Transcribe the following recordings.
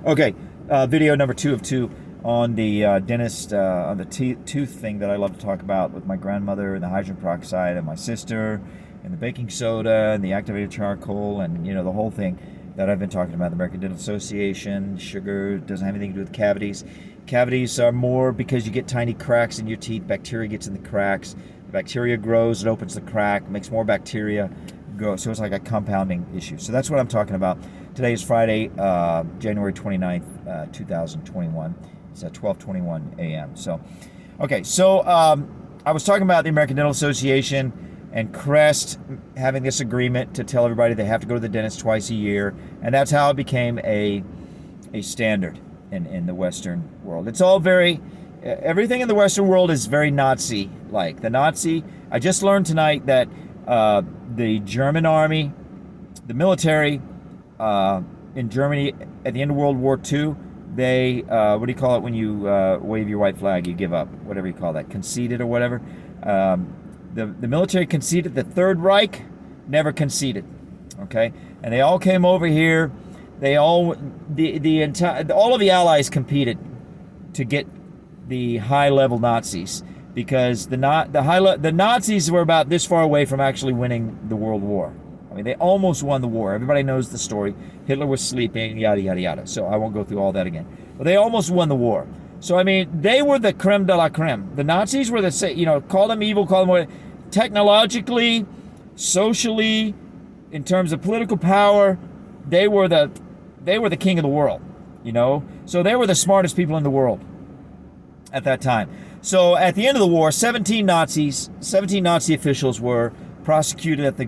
Okay, video number 2 of 2 on the dentist, on the tooth thing that I love to talk about with my grandmother and the hydrogen peroxide and my sister and the baking soda and the activated charcoal and, the whole thing that I've been talking about. The American Dental Association, sugar doesn't have anything to do with cavities. Cavities are more because you get tiny cracks in your teeth. Bacteria gets in the cracks. The bacteria grows, it opens the crack, makes more bacteria grow. So it's like a compounding issue. So that's what I'm talking about. Today is Friday, January 29th, 2021. It's at 12:21 a.m. So, okay. So I was talking about the American Dental Association and Crest having this agreement to tell everybody they have to go to the dentist twice a year, and that's how it became a standard in the Western world. It's all everything in the Western world is very Nazi-like. I just learned tonight that the German army, the military in Germany at the end of World War II, they, what do you call it when you wave your white flag, you give up, whatever you call that, conceded or whatever. The military conceded. The Third Reich never conceded, okay? And they all came over here. All of the Allies competed to get the high-level Nazis, because the Nazis were about this far away from actually winning the World War. I mean, they almost won the war. Everybody knows the story. Hitler was sleeping, yada, yada, yada. So I won't go through all that again. But they almost won the war. So, I mean, they were the creme de la creme. The Nazis were call them evil, call them what, technologically, socially, in terms of political power, they were the king of the world, So they were the smartest people in the world at that time. So at the end of the war, 17 Nazi officials were prosecuted at the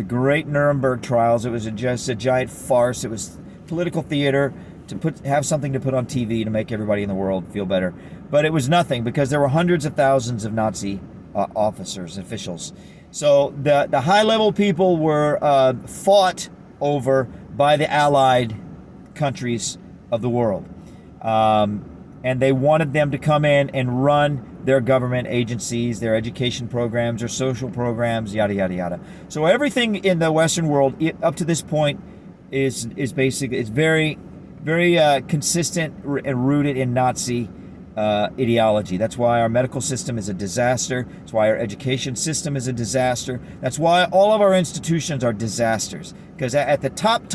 great Nuremberg trials. It was just a giant farce. It was political theater to have something to put on TV to make everybody in the world feel better. But it was nothing, because there were hundreds of thousands of Nazi officers, officials. So the high-level people were fought over by the Allied countries of the world. And they wanted them to come in and run their government agencies, their education programs, their social programs, yada, yada, yada. So everything in the Western world up to this point is basically, it's very, very consistent and rooted in Nazi ideology. That's why our medical system is a disaster. That's why our education system is a disaster. That's why all of our institutions are disasters. Because at the top,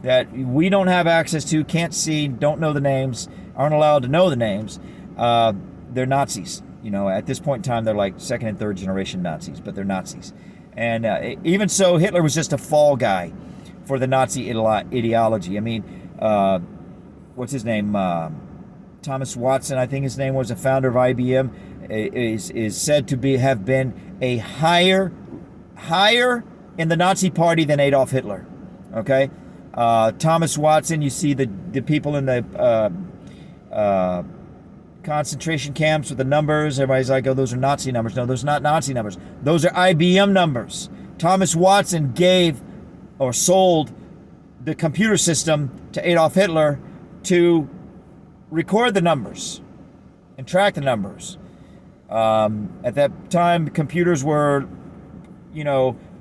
that we don't have access to, can't see, don't know the names, aren't allowed to know the names, they're Nazis. At this point in time, they're like second and third generation Nazis, but they're Nazis. And even so, Hitler was just a fall guy for the Nazi ideology. I mean, what's his name? Thomas Watson, I think his name was, a founder of IBM, is said to have been a higher in the Nazi party than Adolf Hitler. Okay? Thomas Watson, you see the people in the concentration camps with the numbers. Everybody's like, oh, those are Nazi numbers. No, those are not Nazi numbers. Those are IBM numbers. Thomas Watson gave or sold the computer system to Adolf Hitler to record the numbers and track the numbers. At that time, computers were,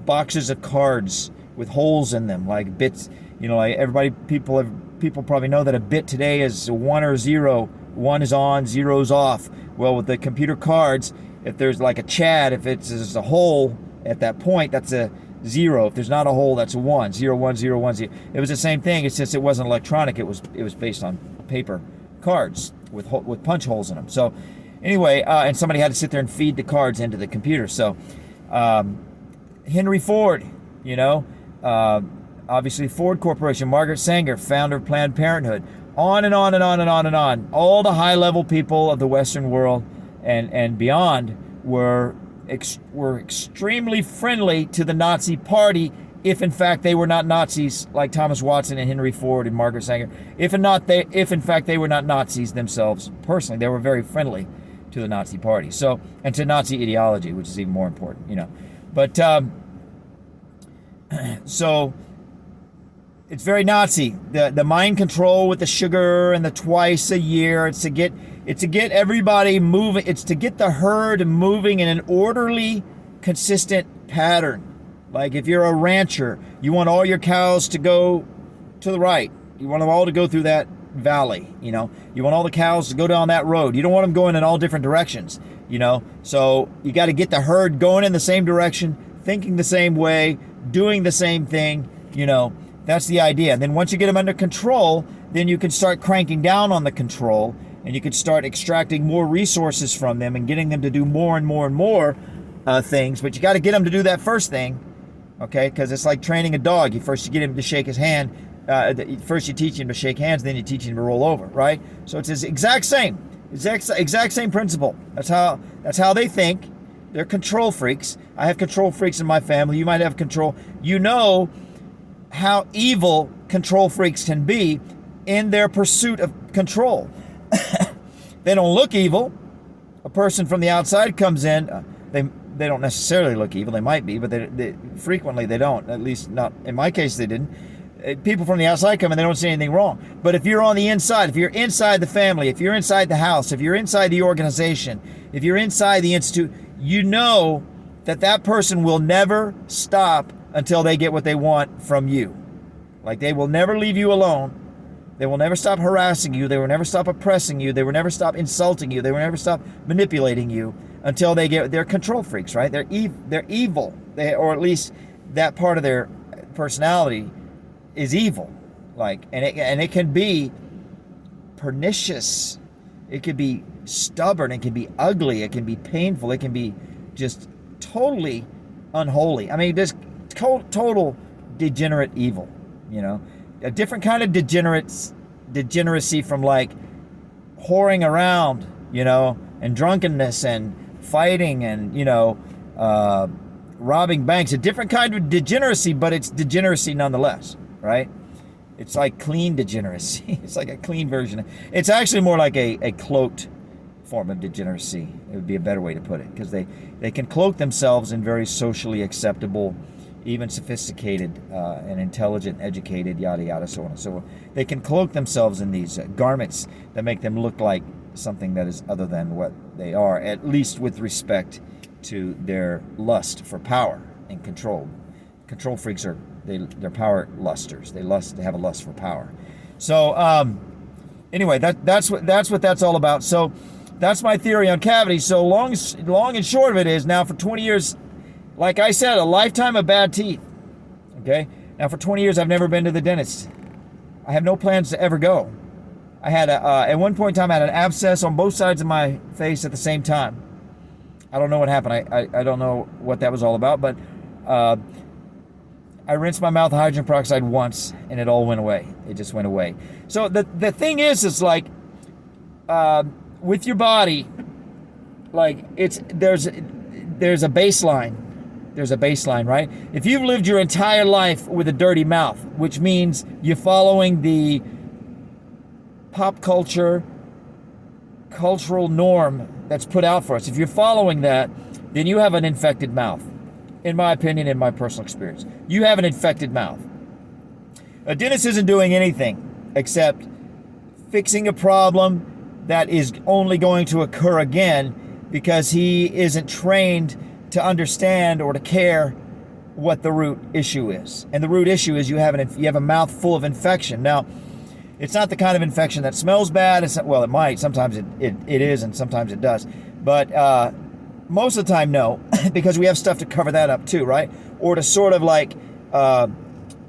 boxes of cards with holes in them, like bits. People probably know that a bit today is a 1 or 0. 1 is on, 0 is off. Well, with the computer cards, if there's like a Chad, if it's a hole at that point, that's a 0. If there's not a hole, that's a 1. 0, 1, 0, 1, 0. It was the same thing. It's just it wasn't electronic. It was based on paper cards with punch holes in them. So anyway, and somebody had to sit there and feed the cards into the computer. So Henry Ford, obviously Ford Corporation, Margaret Sanger, founder of Planned Parenthood, on and on and on and on and on. All the high-level people of the Western world and beyond were extremely friendly to the Nazi party, if in fact they were not Nazis like Thomas Watson and Henry Ford and Margaret Sanger. If in fact they were not Nazis themselves personally, they were very friendly to the Nazi party. So, and to Nazi ideology, which is even more important, But so it's very Nazi. The mind control with the sugar and the twice a year. It's to get everybody moving. It's to get the herd moving in an orderly, consistent pattern. Like if you're a rancher, you want all your cows to go to the right. You want them all to go through that valley, you know. You want all the cows to go down that road. You don't want them going in all different directions, you know. So you got to get the herd going in the same direction, thinking the same way, doing the same thing, you know. That's the idea. And then once you get them under control, then you can start cranking down on the control, and you can start extracting more resources from them and getting them to do more and more and more things. But you got to get them to do that first thing, okay? Because it's like training a dog. You get him to shake his hand. First you teach him to shake hands, then you teach him to roll over, right? So it's the exact same principle. That's how they think. They're control freaks. I have control freaks in my family. You might have control. You know how evil control freaks can be in their pursuit of control. They don't look evil. A person from the outside comes in. They don't necessarily look evil. They might be, but they frequently they don't. At least not in my case, they didn't. People from the outside come and they don't see anything wrong. But if you're on the inside, if you're inside the family, if you're inside the house, if you're inside the organization, if you're inside the institute, you know that person will never stop until they get what they want from you. Like, they will never leave you alone. They will never stop harassing you. They will never stop oppressing you. They will never stop insulting you. They will never stop manipulating you until they're control freaks, right? They're evil. Or at least that part of their personality is evil, and it can be pernicious. It can be stubborn. It can be ugly. It can be painful. It can be just totally unholy. I mean, just total degenerate evil. You know, a different kind of degeneracy from like whoring around, you know, and drunkenness and fighting and, you know, robbing banks. A different kind of degeneracy, but it's degeneracy nonetheless. Right? It's like clean degeneracy. It's like a clean version. It's actually more like a cloaked form of degeneracy. It would be a better way to put it, because they can cloak themselves in very socially acceptable, even sophisticated and intelligent, educated, yada yada, so on and so on. They can cloak themselves in these garments that make them look like something that is other than what they are, at least with respect to their lust for power and control. Control freaks they're power lusters. They have a lust for power. So anyway, that's what that's all about. So that's my theory on cavities. So long and short of it is, now for 20 years, like I said, a lifetime of bad teeth. Okay? Now for 20 years I've never been to the dentist. I have no plans to ever go. I had at one point in time I had an abscess on both sides of my face at the same time. I don't know what happened. I don't know what that was all about, but I rinsed my mouth with hydrogen peroxide once, and it all went away. It just went away. So the thing is like, with your body, like there's a baseline. There's a baseline, right? If you've lived your entire life with a dirty mouth, which means you're following the pop cultural norm that's put out for us. If you're following that, then you have an infected mouth. In my opinion, in my personal experience, you have an infected mouth. A dentist isn't doing anything except fixing a problem that is only going to occur again because he isn't trained to understand or to care what the root issue is. And the root issue is you have a mouth full of infection. Now, it's not the kind of infection that smells bad. Well, it might. Sometimes it is, and sometimes it does. But most of the time, no, because we have stuff to cover that up too, right? Or to sort of like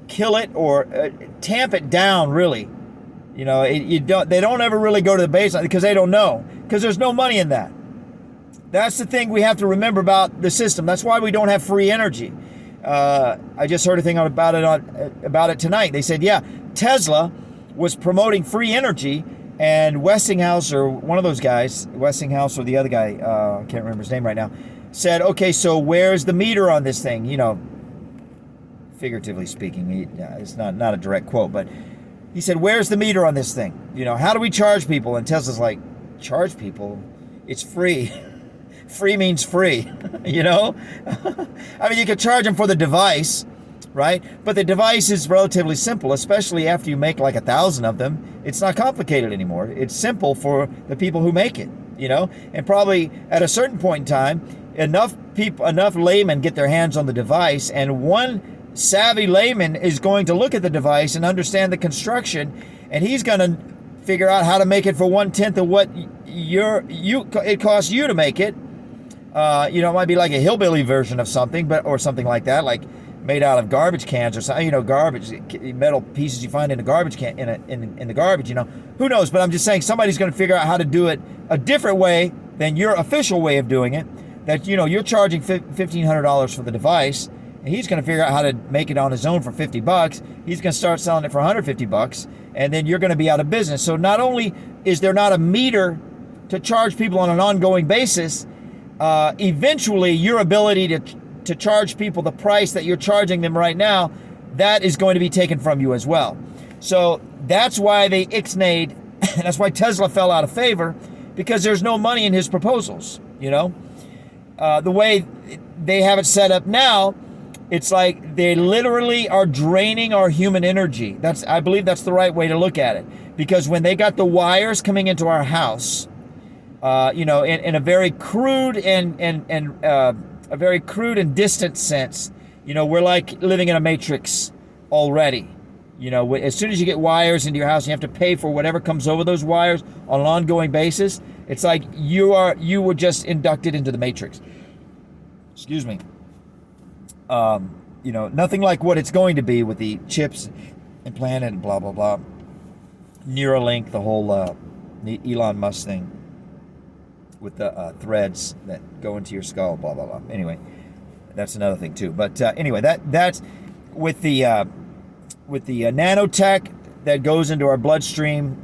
kill it or tamp it down, really. You know, they don't ever really go to the baseline because they don't know, because there's no money in that. That's the thing we have to remember about the system. That's why we don't have free energy. I just heard a thing about it tonight. They said, yeah, Tesla was promoting free energy, and Westinghouse, or one of those guys, Westinghouse or the other guy, I can't remember his name right now, said, okay, so where's the meter on this thing? You know, figuratively speaking, it's not a direct quote, but he said, where's the meter on this thing? You know, how do we charge people? And Tesla's like, charge people? It's free. Free means free, you know? I mean, you could charge them for the device, right? But the device is relatively simple, especially after you make like 1,000 of them. It's not complicated anymore. It's simple for the people who make it, you know? And probably at a certain point in time, enough laymen get their hands on the device, and one savvy layman is going to look at the device and understand the construction, and he's going to figure out how to make it for 1/10 of what it costs you to make it. It might be like a hillbilly version of something, or something like that, like made out of garbage cans or something. Garbage metal pieces you find in a garbage can in the garbage. Who knows? But I'm just saying somebody's going to figure out how to do it a different way than your official way of doing it. That you're charging $1,500 for the device. And he's going to figure out how to make it on his own for $50. He's going to start selling it for $150, and then you're going to be out of business. So not only is there not a meter to charge people on an ongoing basis, eventually your ability to charge people the price that you're charging them right now, that is going to be taken from you as well. So that's why they ixnayed, that's why Tesla fell out of favor, because there's no money in his proposals. The way they have it set up now, it's like they literally are draining our human energy. I believe that's the right way to look at it. Because when they got the wires coming into our house, in a very crude and a very crude and distant sense, we're like living in a matrix already. As soon as you get wires into your house, you have to pay for whatever comes over those wires on an ongoing basis. It's like you were just inducted into the matrix. Excuse me. Nothing like what it's going to be with the chips implanted and blah, blah, blah. Neuralink, the whole Elon Musk thing with the threads that go into your skull, blah, blah, blah. Anyway, that's another thing too. But anyway, that's with the nanotech that goes into our bloodstream,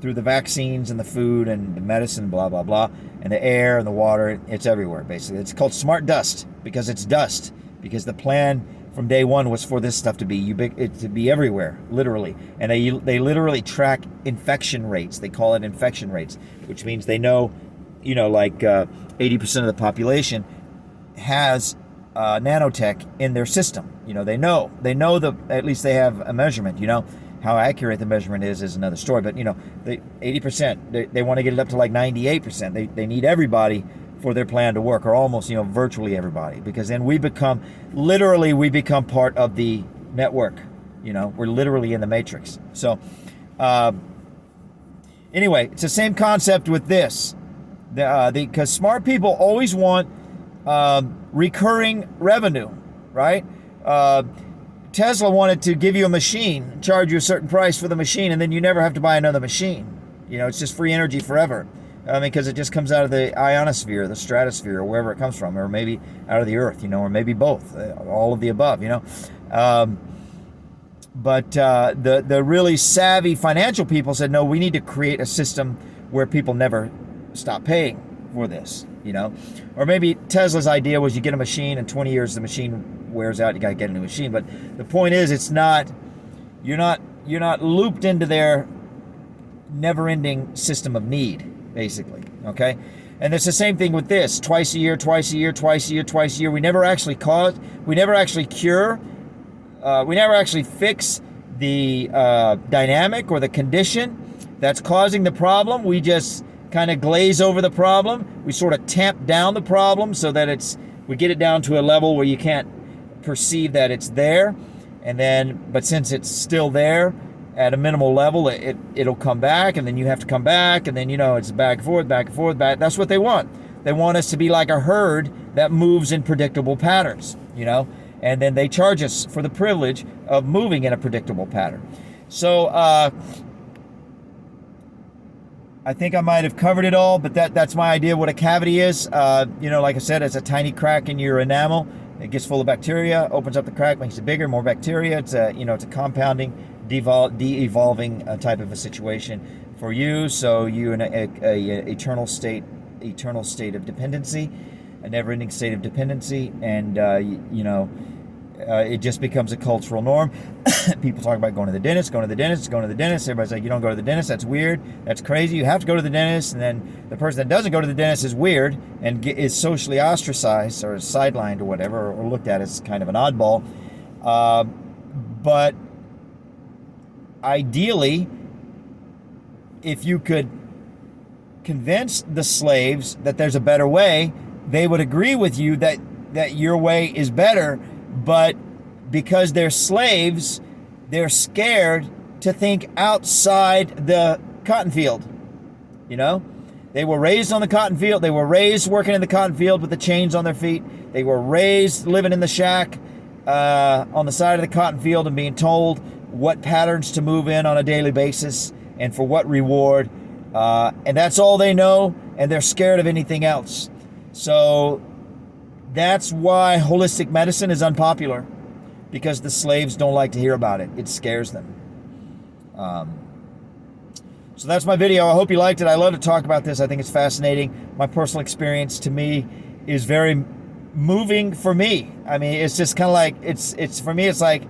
through the vaccines and the food and the medicine, blah, blah, blah, and the air and the water, it's everywhere, basically. It's called smart dust because it's dust, because the plan from day one was for this stuff to be everywhere, literally. And they literally track infection rates. They call it infection rates, which means they know, 80% of the population has nanotech in their system. They know at least they have a measurement. How accurate the measurement is another story. But, the 80%, they want to get it up to like 98%. They need everybody for their plan to work, or almost, virtually everybody. Because then we become part of the network. We're literally in the matrix. So, anyway, it's the same concept with this. Because smart people always want recurring revenue, right? Tesla wanted to give you a machine, charge you a certain price for the machine, and then you never have to buy another machine. It's just free energy forever. Because it just comes out of the ionosphere, the stratosphere, or wherever it comes from, or maybe out of the earth, or maybe both, all of the above, But the really savvy financial people said, no, we need to create a system where people never stop paying for this, Or maybe Tesla's idea was you get a machine, and 20 years the machine wears out, you got to get a new machine. But the point is, you're not looped into their never-ending system of need, basically, okay? And it's the same thing with this. Twice a year. We never actually cure, we never actually fix the dynamic or the condition that's causing the problem. We just kind of glaze over the problem. We sort of tamp down the problem so that we get it down to a level where you can't perceive that it's there. But since it's still there at a minimal level, it'll come back, and then you have to come back, and then, it's back and forth, back. That's what they want. They want us to be like a herd that moves in predictable patterns, and then they charge us for the privilege of moving in a predictable pattern. So, I think I might have covered it all, but that's my idea what a cavity is. Like I said, it's a tiny crack in your enamel. It gets full of bacteria, opens up the crack, makes it bigger, more bacteria. It's a compounding, de-evolving type of a situation for you. So you in a eternal state of dependency, a never-ending state of dependency, and it just becomes a cultural norm. People talk about going to the dentist. Everybody's like, you don't go to the dentist, that's weird, that's crazy, you have to go to the dentist. And then the person that doesn't go to the dentist is weird and is socially ostracized or sidelined or whatever, or looked at as kind of an oddball. But ideally, if you could convince the slaves that there's a better way, they would agree with you that that your way is better, but because they're slaves, they're scared to think outside the cotton field. You know? They were raised on the cotton field. They were raised working in the cotton field with the chains on their feet. They were raised living in the shack on the side of the cotton field and being told what patterns to move in on a daily basis and for what reward. And that's all they know, and they're scared of anything else. So that's why holistic medicine is unpopular, because the slaves don't like to hear about it. It scares them. So that's my video. I hope you liked it. I love to talk about this. I think it's fascinating. My personal experience, to me, is very moving for me. I mean, it's just kind of like, it's for me, it's like,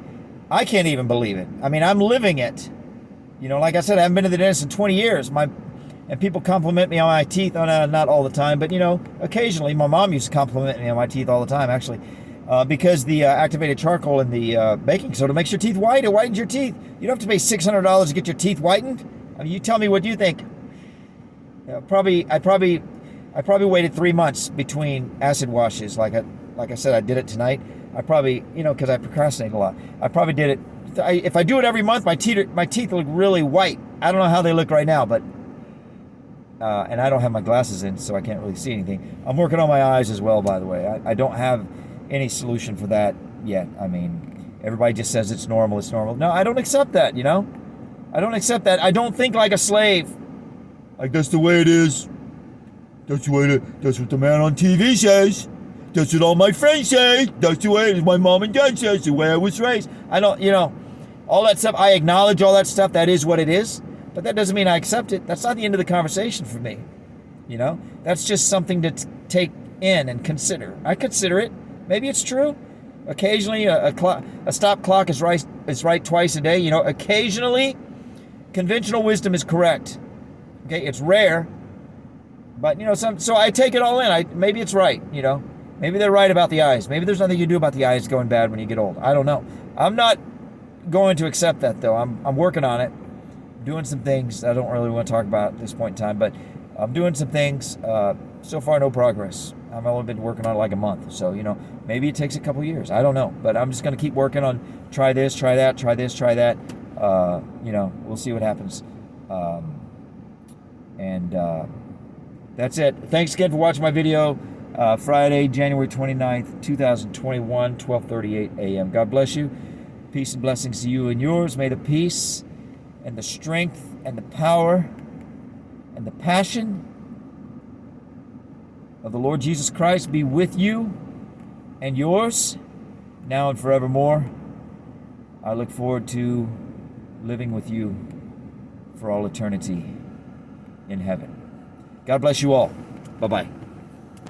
I can't even believe it. I mean, I'm living it. You know, like I said, I haven't been to the dentist in 20 years. And people compliment me on my teeth, not all the time, but, you know, occasionally. My mom used to compliment me on my teeth all the time, actually, because the activated charcoal in the baking soda makes your teeth white. It whitens your teeth. You don't have to pay $600 to get your teeth whitened. I mean, you tell me what you think. I probably waited 3 months between acid washes. Like I said, I did it tonight. I probably, you know, because I procrastinate a lot. I probably did it. If I do it every month, my teeth look really white. I don't know how they look right now, but and I don't have my glasses in, so I can't really see anything. I'm working on my eyes as well, by the way. I don't have any solution for that yet. I mean, everybody just says it's normal. It's normal. No, I don't accept that. You know, I don't accept that. I don't think like a slave. Like, that's the way it is. That's what the man on TV says. That's what all my friends say. That's the way it is. My mom and dad says, the way I was raised. I don't, you know, all that stuff. I acknowledge all that stuff. That is what it is. But that doesn't mean I accept it. That's not the end of the conversation for me. You know, that's just something to take in and consider. I consider it. Maybe it's true. Occasionally, a stop clock is right twice a day. You know, occasionally, conventional wisdom is correct. Okay, it's rare. But, you know, so I take it all in. Maybe it's right, you know. Maybe they're right about the eyes. Maybe there's nothing you do about the eyes going bad when you get old. I don't know. I'm not going to accept that, though. I'm working on it. Doing some things I don't really want to talk about at this point in time, but I'm doing some things. So far, no progress. I've only been working on it like a month. So, you know, maybe it takes a couple years. I don't know. But I'm just going to keep working on try this, try that, try this, try that. You know, we'll see what happens. That's it. Thanks again for watching my video. Friday, January 29th, 2021, 12:38 a.m. God bless you. Peace and blessings to you and yours. May the peace and the strength and the power and the passion of the Lord Jesus Christ be with you and yours now and forevermore. I look forward to living with you for all eternity in heaven. God bless you all. Bye-bye.